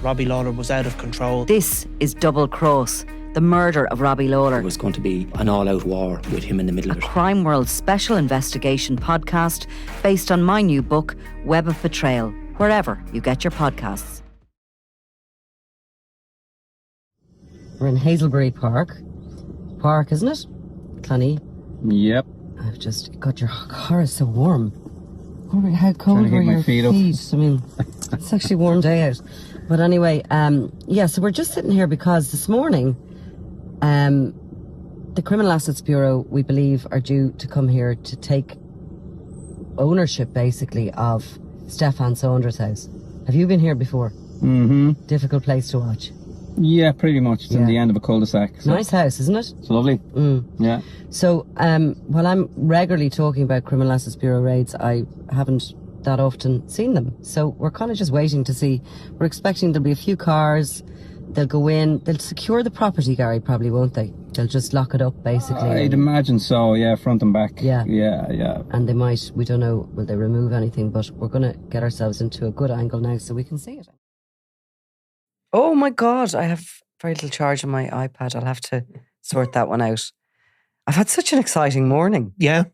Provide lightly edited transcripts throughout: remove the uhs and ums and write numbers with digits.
Robbie Lawler was out of control. This is Double Cross, the murder of Robbie Lawler. It was going to be an all-out war with him in the middle of it. A Crime World special investigation podcast based on my new book, Web of Betrayal, wherever you get your podcasts. We're in Hazelbury Park, isn't it? Clonee. Yep. I've just got your car is so warm. How cold were your feet? I mean, it's actually a warm day out. But anyway, so we're just sitting here because this morning, the Criminal Assets Bureau, we believe, are due to come here to take ownership, basically, of Stefan Saunders' house. Have you been here before? Mm-hmm. Difficult place to watch. Yeah, pretty much. It's in the end of a cul-de-sac. So. Nice house, isn't it? It's lovely. Yeah. So, while I'm regularly talking about Criminal Assets Bureau raids, I haven't that often seen them. So we're kind of just waiting to see. We're expecting there'll be a few cars. They'll go in. They'll secure the property, Gary, probably, won't they? They'll just lock it up, basically. I'd imagine so, yeah, front and back. Yeah. Yeah. And they might, we don't know, will they remove anything, but we're going to get ourselves into a good angle now so we can see it. Oh my God, I have very little charge on my iPad. I'll have to sort that one out. I've had such an exciting morning. Yeah,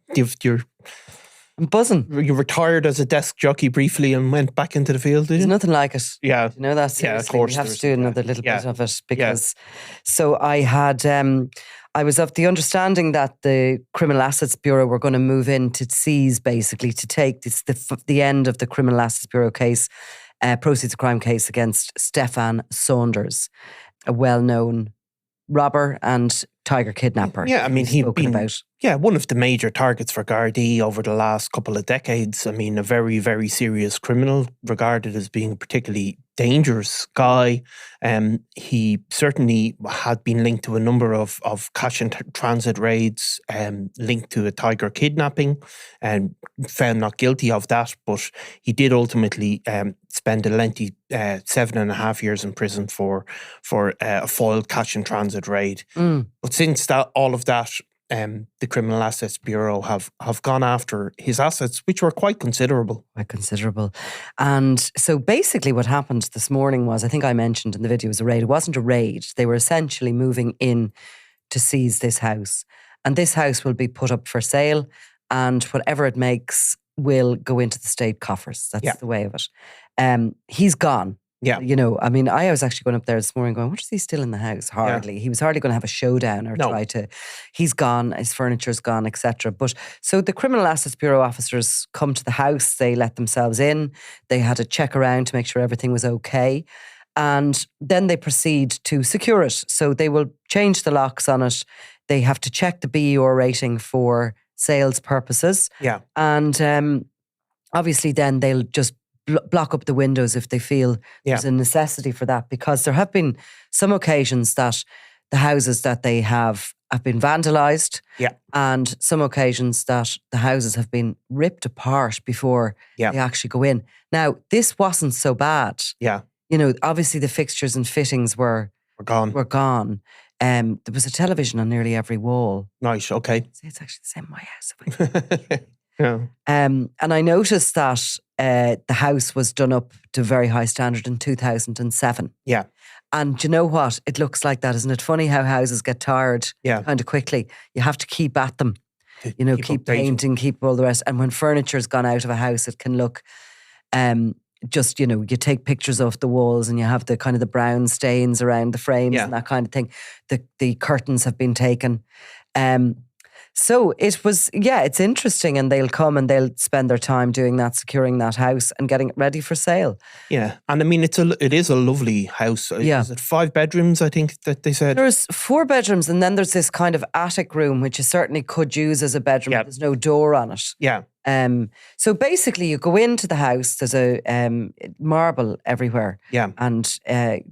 I'm buzzing. You retired as a desk jockey briefly and went back into the field, did you? There's nothing like it. Yeah. You know that? Seriously. Yeah, of course. We have to do another little bit of it because... Yeah. So I had... I was of the understanding that the Criminal Assets Bureau were going to move in to seize, basically, to take the end of the Criminal Assets Bureau case, proceeds of crime case against Stefan Saunders, a well-known robber and tiger kidnapper. Yeah, I mean, he'd been about. One of the major targets for Gardaí over the last couple of decades. I mean, a very, very serious criminal, regarded as being a particularly dangerous guy. He certainly had been linked to a number of cash and transit raids, linked to a tiger kidnapping, and found not guilty of that. But he did ultimately spend a lengthy 7.5 years in prison for a foiled cash and transit raid. But since all of that, the Criminal Assets Bureau have gone after his assets, which were quite considerable. And so basically what happened this morning was, I think I mentioned in the video, it was a raid. It wasn't a raid. They were essentially moving in to seize this house. And this house will be put up for sale, and whatever it makes will go into the state coffers. That's the way of it. He's gone. Yeah. You know, I mean, I was actually going up there this morning going, what is he still in the house? Hardly. Yeah. He was hardly going to have a showdown or try to. He's gone, his furniture's gone, etc. But so the Criminal Assets Bureau officers come to the house, they let themselves in, they had a check around to make sure everything was okay. And then they proceed to secure it. So they will change the locks on it. They have to check the BER rating for sales purposes. Yeah. And obviously then they'll just block up the windows if they feel there's a necessity for that, because there have been some occasions that the houses that they have been vandalised, and some occasions that the houses have been ripped apart before they actually go in. Now, this wasn't so bad. Yeah. You know, obviously the fixtures and fittings were gone. There was a television on nearly every wall. Nice, okay. See, it's actually the same in my house. Yeah. And I noticed that the house was done up to very high standard in 2007. Yeah. And do you know what? It looks like that. Isn't it funny how houses get tired kind of quickly? You have to keep at them. You know, keep painting, keep all the rest. And when furniture's gone out of a house, it can look just, you know, you take pictures of the walls and you have the kind of the brown stains around the frames and that kind of thing. The curtains have been taken. So it was, it's interesting, and they'll come and they'll spend their time doing that, securing that house and getting it ready for sale. Yeah, and I mean, it is a lovely house. Yeah. Is it 5 bedrooms, I think, that they said? There's 4 bedrooms, and then there's this kind of attic room, which you certainly could use as a bedroom, but there's no door on it. Yeah. So basically you go into the house, there's a marble everywhere. Yeah. And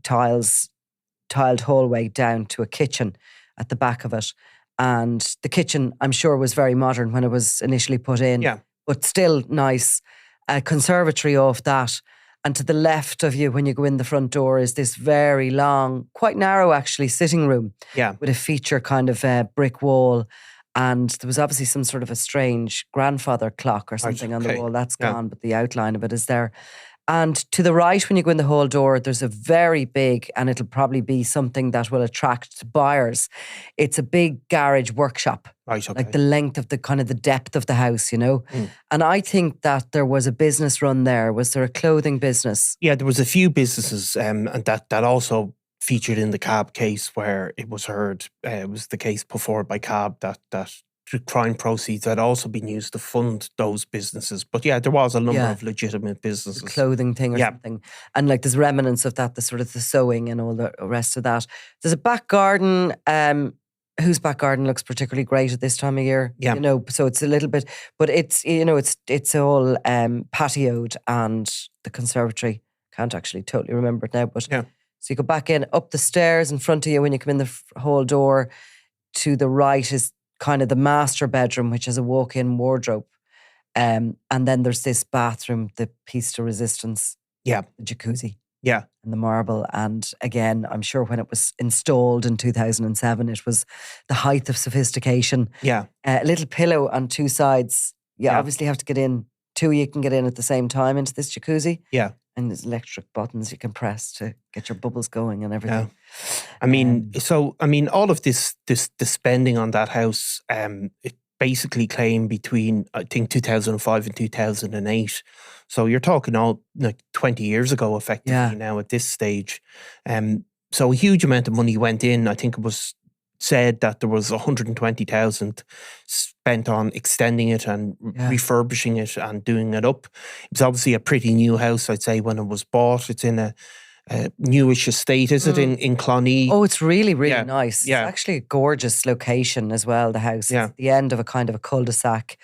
tiled hallway down to a kitchen at the back of it. And the kitchen, I'm sure, was very modern when it was initially put in. Yeah. But still nice. A conservatory off that. And to the left of you, when you go in the front door, is this very long, quite narrow actually, sitting room. Yeah. With a feature kind of brick wall. And there was obviously some sort of a strange grandfather clock or something on the wall. That's gone, but the outline of it is there. And to the right, when you go in the hall door, there's a very big, and it'll probably be something that will attract buyers. It's a big garage workshop. Right, okay. Like the length of the kind of the depth of the house, And I think that there was a business run there. Was there a clothing business? Yeah, there was a few businesses, and that also featured in the Cab case, where it was heard, it was the case put forward by Cab that the crime proceeds had also been used to fund those businesses. But yeah, there was a number of legitimate businesses. The clothing thing or something. And like there's remnants of that, the sort of the sewing and all the rest of that. There's a back garden, whose back garden looks particularly great at this time of year. Yeah. So it's a little bit, but it's, it's all patioed, and the conservatory, can't actually totally remember it now, but so you go back in, up the stairs in front of you when you come in the hall door. To the right is kind of the master bedroom, which has a walk-in wardrobe. And then there's this bathroom, the piece de resistance. Yeah. The jacuzzi. Yeah. And the marble. And again, I'm sure when it was installed in 2007, it was the height of sophistication. Yeah. A little pillow on two sides. You obviously have to get in. Two you can get in at the same time into this jacuzzi. Yeah. And there's electric buttons you can press to get your bubbles going and everything. Yeah. All of this the spending on that house, it basically claimed between, I think, 2005 and 2008. So you're talking all like 20 years ago, effectively, now at this stage. So a huge amount of money went in. I think it was said that there was 120,000 spent on extending it and refurbishing it and doing it up. It was obviously a pretty new house, I'd say, when it was bought. It's in a newish estate, is it, in Clonee? Oh, it's really, really nice. Yeah. It's actually a gorgeous location as well, the house. Yeah. It's at the end of a kind of a cul-de-sac.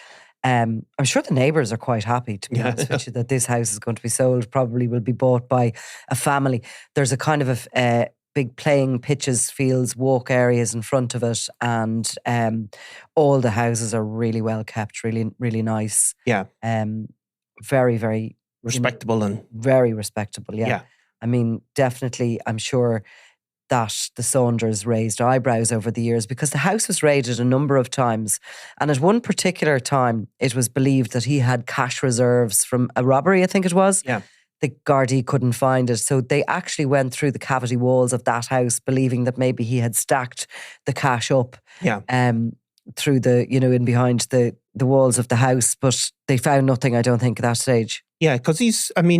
I'm sure the neighbours are quite happy, to be honest with you, that this house is going to be sold, probably will be bought by a family. There's a kind of a big playing pitches, fields, walk areas in front of it, and all the houses are really well kept, really, really nice. Yeah. Very, very respectable and very respectable. Yeah. I mean, definitely, I'm sure that the Saunders raised eyebrows over the years, because the house was raided a number of times, and at one particular time, it was believed that he had cash reserves from a robbery, I think it was. Yeah. The Gardaí couldn't find it. So they actually went through the cavity walls of that house, believing that maybe he had stacked the cash up through the, in behind the walls of the house. But they found nothing, I don't think, at that stage. Yeah, because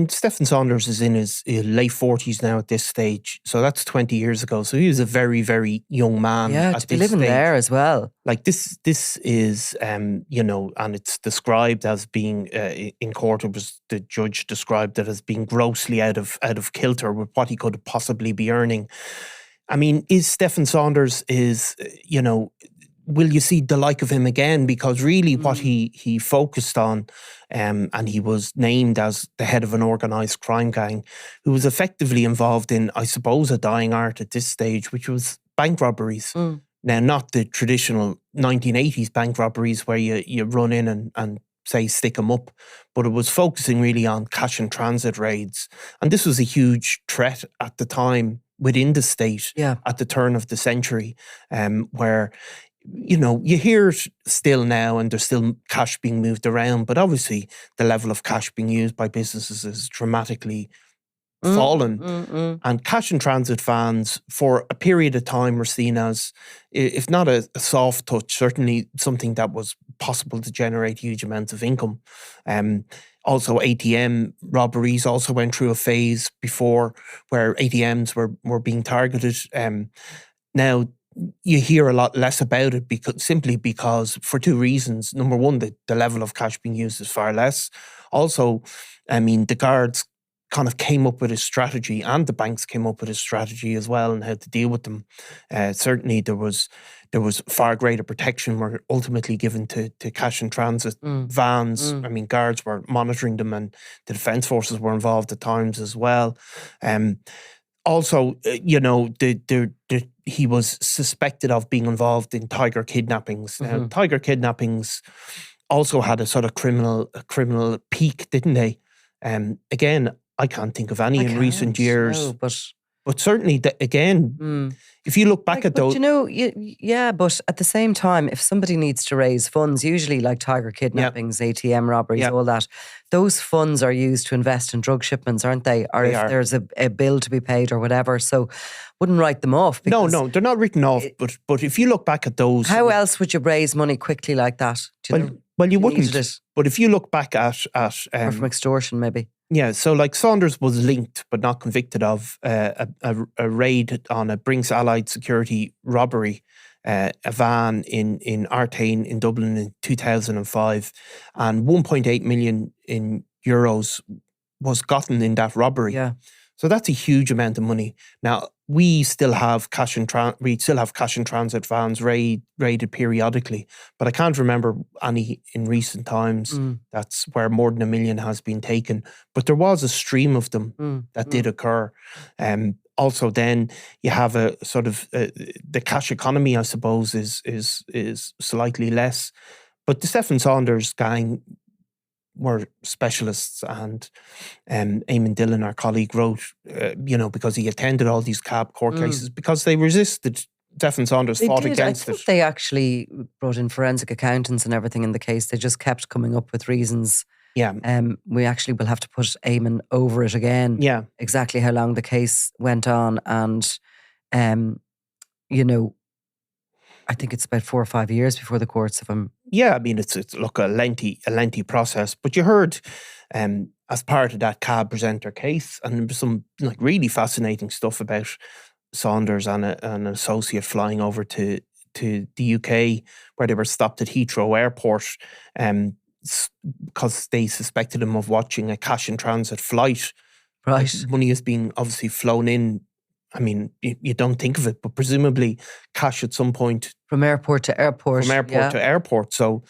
Stefan Saunders is in his late 40s now at this stage. So that's 20 years ago. So he was a very, very young man. Yeah, to be living there as well. Like this is, and it's described as being, in court, it was the judge described it as being grossly out of kilter with what he could possibly be earning. I mean, is Stefan Saunders will you see the like of him again? Because really what he focused on, and he was named as the head of an organised crime gang who was effectively involved in, I suppose, a dying art at this stage, which was bank robberies. Now, not the traditional 1980s bank robberies where you run in and say stick them up, but it was focusing really on cash and transit raids. And this was a huge threat at the time within the state at the turn of the century, where you hear it still now, and there's still cash being moved around, but obviously the level of cash being used by businesses is dramatically fallen. And cash and transit vans, for a period of time, were seen as, if not a soft touch, certainly something that was possible to generate huge amounts of income. Also, ATM robberies also went through a phase before where ATMs were being targeted. Now, you hear a lot less about it simply because for two reasons. Number one, the level of cash being used is far less. Also, the guards kind of came up with a strategy, and the banks came up with a strategy as well on how to deal with them. Certainly, there was far greater protection were ultimately given to cash and transit vans. Guards were monitoring them, and the defence forces were involved at times as well. Also, he was suspected of being involved in tiger kidnappings. Now, tiger kidnappings also had a sort of criminal peak, didn't they? Again, I can't think of any in recent years. No, but But certainly, again, if you look back at those... but at the same time, if somebody needs to raise funds, usually like Tiger kidnappings, ATM robberies, all that, those funds are used to invest in drug shipments, aren't they? Or if there's a bill to be paid or whatever. So wouldn't write them off. No, they're not written off. But if you look back at those... How else would you raise money quickly like that? Well, you wouldn't. But if you look back at or from extortion, maybe. Yeah, so like Saunders was linked but not convicted of a raid on a Brinks Allied Security robbery, a van in Artane in Dublin in 2005, and 1.8 million in euros was gotten in that robbery. Yeah. So that's a huge amount of money. Now we still have cash in transit vans raided periodically, but I can't remember any in recent times. That's where more than 1 million has been taken. But there was a stream of them that did occur. Also, then you have a sort of the cash economy, I suppose, is slightly less. But the Stefan Saunders gang were specialists, and Eamon Dillon, our colleague, wrote, because he attended all these cab court cases, because they resisted. Stefan Saunders fought against it. They actually brought in forensic accountants and everything in the case. They just kept coming up with reasons. Yeah. We actually will have to put Eamon over it again. Yeah. Exactly how long the case went on, and I think it's about 4 or 5 years before the courts of him. Yeah, I mean, it's a lengthy process. But you heard, as part of that cab presenter case, and there was some really fascinating stuff about Saunders and an associate flying over to the UK, where they were stopped at Heathrow Airport, because they suspected him of watching a cash in transit flight. Right, money is being obviously flown in. I mean, you don't think of it, but presumably cash at some point. From airport to airport. To airport. So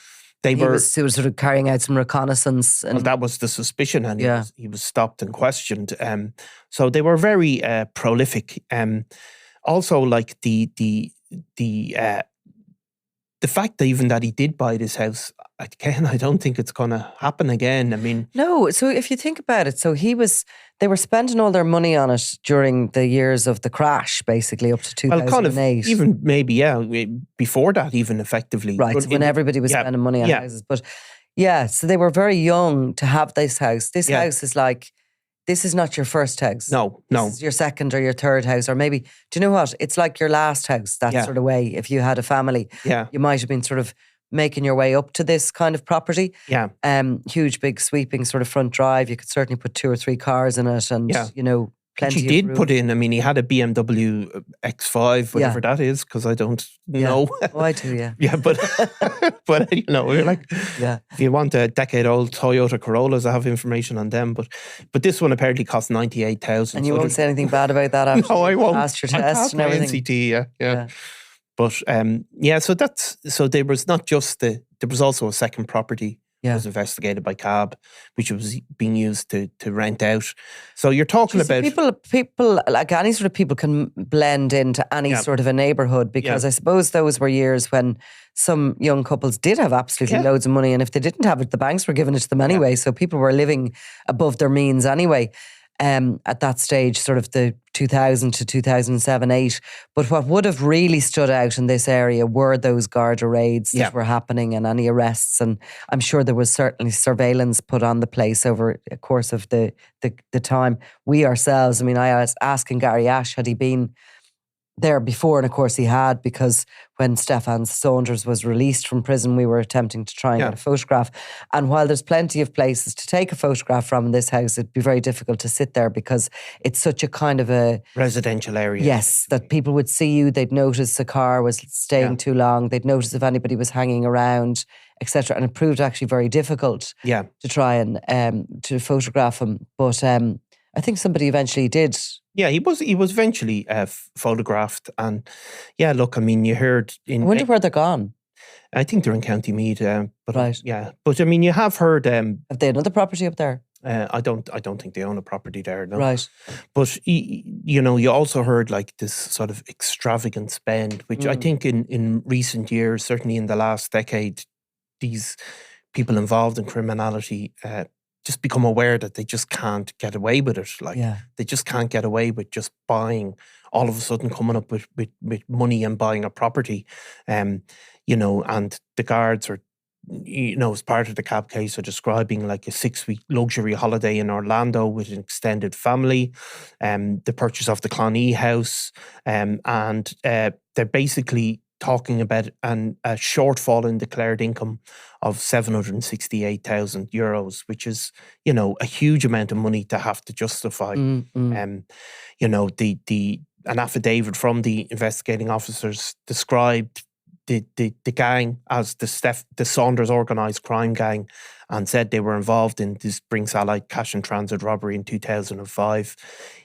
he was sort of carrying out some reconnaissance. Well, that was the suspicion, and he was stopped and questioned. So they were very prolific. Also, like the fact that even that he did buy this house, again, I don't think it's going to happen again. I mean... No, so if you think about it, they were spending all their money on it during the years of the crash, basically, up to 2008. Well, kind of, even maybe, before that, even effectively. Right, but so when everybody was spending money on houses. But so they were very young to have this house. This house is like... This is not your first house. No. This is your second or your third house, or maybe, do you know what? It's like your last house, that sort of way. If you had a family, you might have been sort of making your way up to this kind of property. Yeah. Huge, big, sweeping sort of front drive. You could certainly put 2 or 3 cars in it, and, plenty Which he of did room. put in. I mean, he had a BMW X5, whatever that is, because I don't know. Oh, I do, yeah. Yeah, but we're like, if you want a decade-old Toyota Corollas, I have information on them. But this one apparently cost 98,000. And you won't say anything bad about that after no, I won't. You passed your test and everything. NCT, yeah. But so there was not just there was also a second property. Was investigated by CAB, which was being used to rent out. So you're talking about people like any sort of people can blend into any sort of a neighbourhood, because I suppose those were years when some young couples did have absolutely loads of money, and if they didn't have it, the banks were giving it to them anyway. So people were living above their means anyway. At that stage, sort of the 2000 to 2007-8. But what would have really stood out in this area were those Garda raids that were happening, and any arrests. And I'm sure there was certainly surveillance put on the place over the course of the time. We ourselves, I mean, I was asking Gary Ash, had he been there before, and of course he had, because when Stefan Saunders was released from prison, we were attempting to try and get a photograph. And while there's plenty of places to take a photograph from in this house, it'd be very difficult to sit there because it's such a kind of a residential area. Yes, that people would see you, they'd notice the car was staying too long, they'd notice if anybody was hanging around, etc. And it proved actually very difficult to try and to photograph him. But I think somebody eventually did. Yeah, he was eventually photographed, and look, I mean, you heard in. I wonder where they're gone. I think they're in County Meath, but right. But I mean, you have heard. Have they another property up there? I don't think they own a property there. No. Right. But you also heard like this sort of extravagant spend, which I think in recent years, certainly in the last decade, these people involved in criminality just become aware that they just can't get away with it. Like they just can't get away with just buying, all of a sudden coming up with money and buying a property. You know, and the guards are, you know, as part of the cab case, are describing like a 6-week luxury holiday in Orlando with an extended family, the purchase of the Clonee house, and they're basically talking about a shortfall in declared income of €768,000, which is, you know, a huge amount of money to have to justify. You know, an affidavit from the investigating officers described the gang as the Saunders organised crime gang, and said they were involved in this Brinks Allied cash and transit robbery in 2005.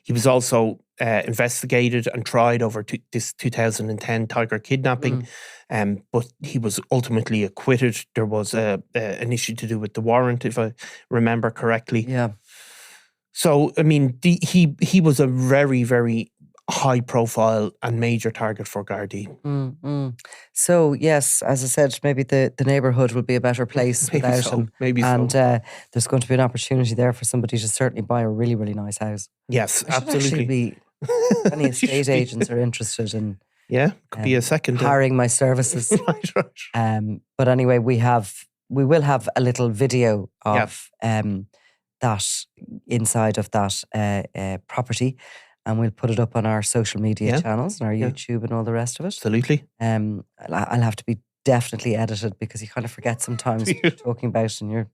He was also investigated and tried over this 2010 Tiger kidnapping, but he was ultimately acquitted. There was an issue to do with the warrant, if I remember correctly. Yeah. So, I mean, he was a very, very high profile and major target for Gardaí. So yes, as I said, maybe the neighbourhood will be a better place without him. Maybe and so. There's going to be an opportunity there for somebody to certainly buy a really, really nice house. Yes, absolutely. Be any estate agents are interested in could be a second hiring my services. right. But anyway, we will have a little video of that inside of that property. And we'll put it up on our social media channels and our YouTube and all the rest of it. Absolutely. I'll have to be definitely edited because you kind of forget sometimes what you're talking about and you're...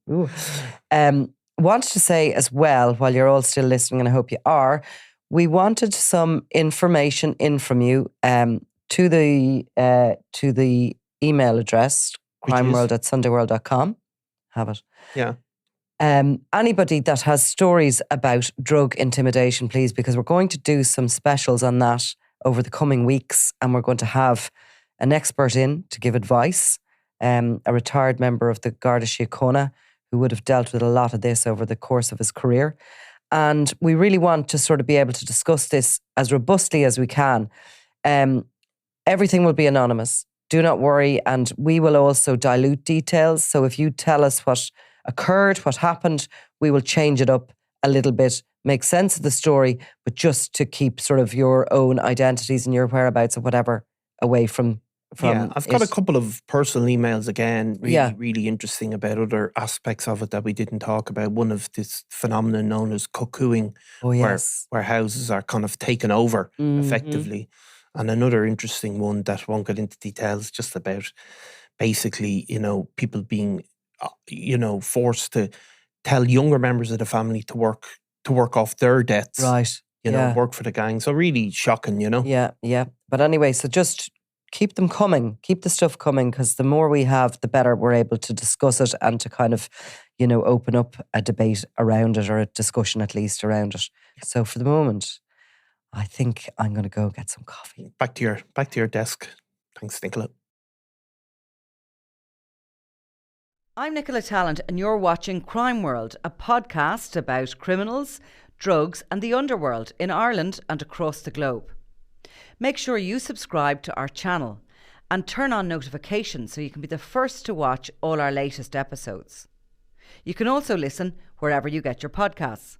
Wanted to say as well, while you're all still listening, and I hope you are, we wanted some information in from you to the email address, crimeworld@sundayworld.com. Have it. Yeah. Anybody that has stories about drug intimidation, please, because we're going to do some specials on that over the coming weeks, and we're going to have an expert in to give advice, a retired member of the Garda Síochána who would have dealt with a lot of this over the course of his career. And we really want to sort of be able to discuss this as robustly as we can. Everything will be anonymous. Do not worry. And we will also dilute details. So if you tell us what occurred, what happened, we will change it up a little bit, make sense of the story, but just to keep sort of your own identities and your whereabouts or whatever away from I've got a couple of personal emails again, really interesting about other aspects of it that we didn't talk about. One of this phenomenon known as cuckooing, where houses are kind of taken over effectively. And another interesting one that won't get into details, just about basically, you know, people being forced to tell younger members of the family to work off their debts. Right. You know, work for the gang. So really shocking, you know? Yeah. But anyway, so just keep them coming. Keep the stuff coming, because the more we have, the better we're able to discuss it and to kind of, you know, open up a debate around it, or a discussion at least around it. So for the moment, I think I'm going to go get some coffee. Back to your desk. Thanks, Nicola. I'm Nicola Tallant, and you're watching Crime World, a podcast about criminals, drugs and the underworld in Ireland and across the globe. Make sure you subscribe to our channel and turn on notifications so you can be the first to watch all our latest episodes. You can also listen wherever you get your podcasts.